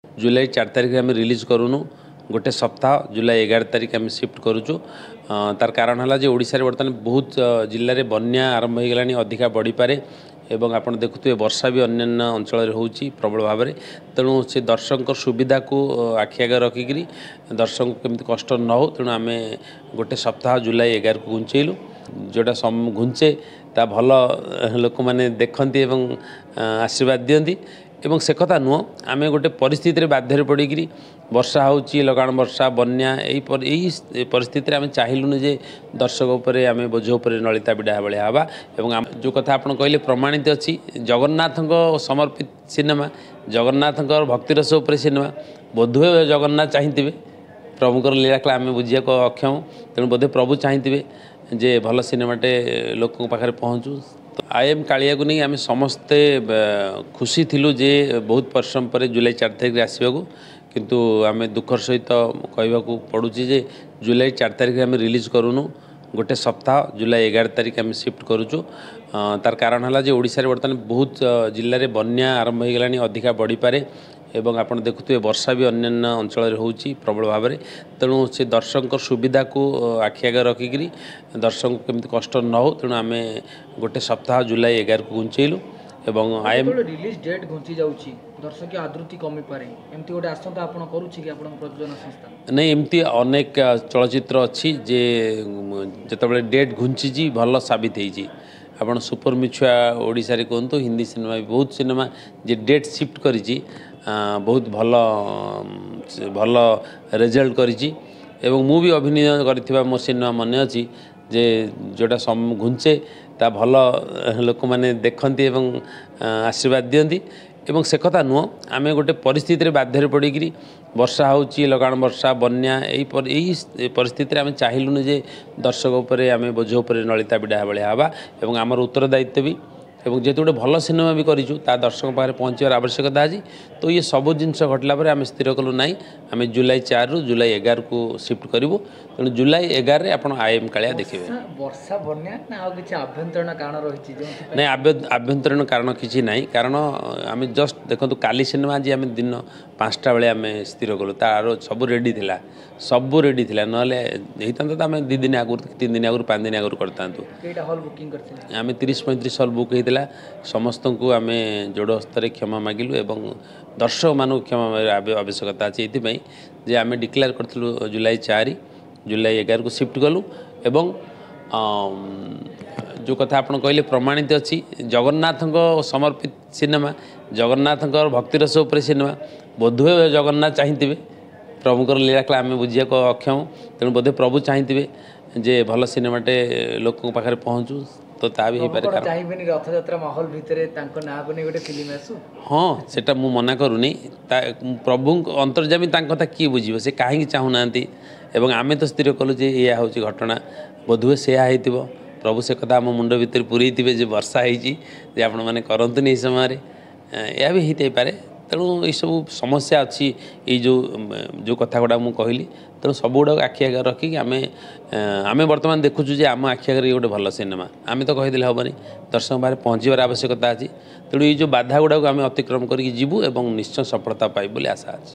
जुलाई 4 तारिख आम रिलीज करूँ गोटे सप्ताह जुलाई 11 तारिख आम शिफ्ट करुचु तार कारण है ओडिशा रे बर्तमान बहुत जिले में बन्या आरंभ हो गला अधिका बढ़ी पारे एवं आप देखुए वर्षा भी अन्य अंचल होची प्रबल भाव में तेणु से दर्शक सुविधा को आखि आगे रखिकी दर्शक केमती कष्ट न हो तेणु आम गोटे सप्ताह जुलाई 11 को घुंचेलु जोटा घुंचे ता भल लोक मैंने देखती आशीर्वाद दियंती एवं से कथा नुह आम गोटे परिस्थिति बाध्य पड़ी वर्षा होची लगाण वर्षा बन्या यही परिस्थिति आम चाहलुन जे दर्शक उपर आम बोझ उपर नलिता बिड़ा भाया हवा एवं जो कथा आप कहले प्रमाणित अच्छी जगन्नाथ समर्पित सिनेमा जगन्नाथ भक्तिरस उपर सिनेमा बोधुए जगन्नाथ चाहते प्रभुकर लीलाकला आम बुझा अक्षम तेणु बोधे प्रभु चाहते जे भल सिनेमाटे लोक पाखे पहुँचू आईएम कालिया को नहीं आम समस्ते खुशी थिलु जे बहुत परिश्रम पर जुलाई 4 तारिख आसवा किंतु आम दुखर सहित कहवा पड़ुची जे जुलाई 4 तारिख आम रिलीज करूँ गोटे सप्ताह जुलाई 11 तारिख आम शिफ्ट करुचु तार कारण है ओडिशा रे बर्तमान बहुत जिले में बन्या आरंभ हो गला अधिका बढ़ी पारे एवं आप देखुए वर्षा भी अन्य अंचल होची प्रबल भाव में तेणु से दर्शक सुविधा को आखि आगे रखिकी दर्शक केमती कष्ट न हो तेणु आम गोटे सप्ताह जुलाई 11 को घुंचेलु एवं आईएम रिलीज डेट घुंची जाउची दर्शक आदृति कमी पारे एमती गोटे आशंका आपण करूची कि आपण प्रयोजन संस्था नहीं एमती अनेक चलचित्र अच्छी जे जतबे डेट घुंची भल साबित होती आपन सुपर मिछुआ ओडिशा रे कहतु हिंदी सिनेमा भी बहुत सिनेमा जे डेट शिफ्ट करी बहुत भल भल रिजल्ट करी एवं मु भी अभिनय कर मो सिनेमा मन अच्छी जे जोटा घुंचे ता भल लोक मैंने देखती आशीर्वाद दियंती एवं से कथा नुह आम गोटे परिस्थिति बाध्य पड़ी वर्षा होची लगाण वर्षा बन्या यही परिस्थिति आम चाहलुन जे दर्शक उपर आम बोझ उपर नलिता बिड़ा भाया हवा एवं आमर उत्तरदायित्व भी एवं जेहेतु गोटे भल सिनेमा भी करूँ ता दर्शक पाखे पहुँचार आवश्यकता अच्छी तो ये सब जिनस घटला आम स्थिर कलु ना आम जुलाई 4 रु जुलाई 11 को शिफ्ट करूँ तेणु जुलाई 11 रे आपण आईएम कालिया देखिए वर्षा बन्या ना आ किछि आभ्यंतरीण कारण रही नहीं आभ्यंतरीण कारण किसी ना कारण आम जस्ट देखो काली सिनेमा आज आम दिन 5टा बेले आम स्थिर कलु तार सब रेडी थिला सब रेडी थिला नले होता आम 2 दिन आगुरी 3 दिन आगुरी 5 दिन आगुरी करता हॉल बुकिंग करते आम 30-35 हॉल बुक होता समस्त को आम जोड़ हस्तर क्षमा मागिलु एवं दर्शक मानक क्षमा आवश्यकता अच्छी ये आम डिक्लेयर करूँ जुलाई 4 जुलाई 11 को शिफ्ट कलु एवं जो कथा आप कहले प्रमाणित अच्छी जगन्नाथ समर्पित सिनेमा जगन्नाथ भक्तिरस उपर सिनेमा बोधुए जगन्नाथ चाहते प्रभुकर लीलाकला आम बुझा अक्षम तेणु बोधे प्रभु चाहते जे भल सिनेमाटे लोक पाखे पहुँचू तो ता भी पारे रथयात्रा माहौल भितर ना को गोटे फिल्म आसू हाँ सेटा मु मना करूनी प्रभु अंतर्जामी कथा किए बुझे से कहीं चाहूना एवं आमे तो स्थिर कलु जे या हूँ घटना बोधुए से प्रभु से कथा आम मुंड भितर पूरे थे जो वर्षा होती आपण मैंने करतुनि समय यह भी होते पारे तेणु ये सब समस्या अच्छी ये जो कथा गुड़ा मुझे कहली तेणु सब गुड़ा आखि आगे रखिक आम बर्तमान देखुचु जे आम आखि आगे गोटे भल सिनेमा आम तो कहीदे हेनी दर्शक बाहर पहुँचार आवश्यकता अच्छी तेणु ये जो बाधा गुड़ा आम अतिक्रम करके जीवु एवं निश्चय सफलता पाइबु आशा अच्छी।